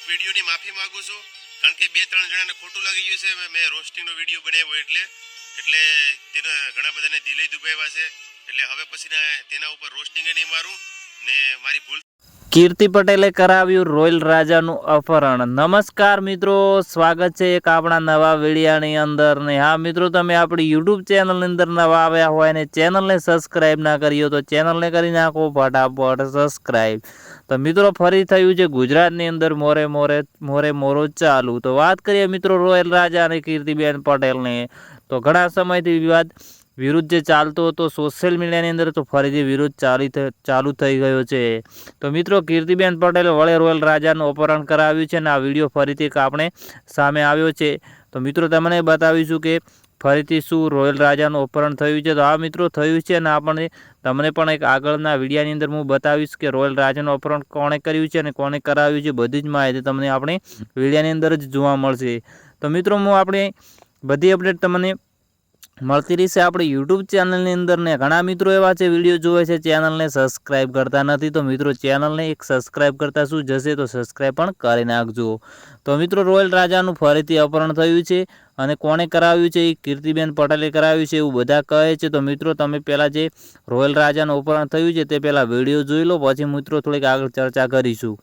વિડીયોની માફી માંગુ છું, કારણ કે 2-3 જણાને ખોટું લાગી ગયું છે. મેં રોસ્ટિંગનો વિડીયો બનાવ્યો એટલે તેના ઘણા બધાને દિલે દુભાવ્યા છે. એટલે હવે પછી તેના ઉપર રોસ્ટિંગ નહીં મારું ને મારી ભૂલ. કીર્તિ પટેલે કરાવ્યું રોયલ રાજાનું અપહરણ. નમસ્કાર મિત્રો, સ્વાગત છે એક આપણા નવા વિડીયાની અંદર. ને હા મિત્રો, તમે આપણી યુટ્યુબ ચેનલની અંદર નવા આવ્યા હોય ને ચેનલને સબસ્ક્રાઈબ ના કરી હોય તો ચેનલને કરી નાખો ફટાફટ સબસ્ક્રાઈબ. તો મિત્રો, ફરી થયું છે ગુજરાતની અંદર મોરે મોરો ચાલુ. તો વાત કરીએ મિત્રો રોયલ રાજા અને કીર્તિબેન પટેલની, તો ઘણા સમયથી વિરુદ્ધ જે ચાલતો હતો સોશિયલ મીડિયાની અંદર, તો ફરીથી વિરુદ્ધ ચાલુ થઈ ગયો છે. તો મિત્રો, કીર્તિબેન પટેલે વળે રોયલ રાજાનું અપહરણ કરાવ્યું છે અને આ વિડીયો ફરીથી આપણે સામે આવ્યો છે. તો મિત્રો, તમને બતાવીશું કે ફરીથી શું રોયલ રાજાનું અપહરણ થયું છે. તો આ મિત્રો થયું છે અને તમને પણ એક આગળના વિડીયાની અંદર હું બતાવીશ કે રોયલ રાજાનું અપહરણ કોણે કર્યું છે અને કોણે કરાવ્યું છે. બધી જ માહિતી તમને આપણે વિડીયાની અંદર જ જોવા મળશે. તો મિત્રો, આપણે બધી અપડેટ તમને મળતી રહેશે આપણી યુટ્યુબ ચેનલની અંદર. ને ઘણા મિત્રો એવા છે વિડીયો જોવે છે ચેનલને સબસ્ક્રાઈબ કરતા નથી. તો મિત્રો, ચેનલને એક સબસ્ક્રાઈબ કરતા શું જશે, તો સબસ્ક્રાઈબ પણ કરી નાખજો. તો મિત્રો, રોયલ રાજાનું ફરીથી અપહરણ થયું છે અને કોણે કરાવ્યું છે, એ કીર્તિબેન પટેલે કરાવ્યું છે એવું બધા કહે છે. તો મિત્રો, તમે પહેલાં જે રોયલ રાજાનું અપહરણ થયું છે તે પહેલાં વિડીયો જોઈ લો, પછી મિત્રો થોડીક આગળ ચર્ચા કરીશું.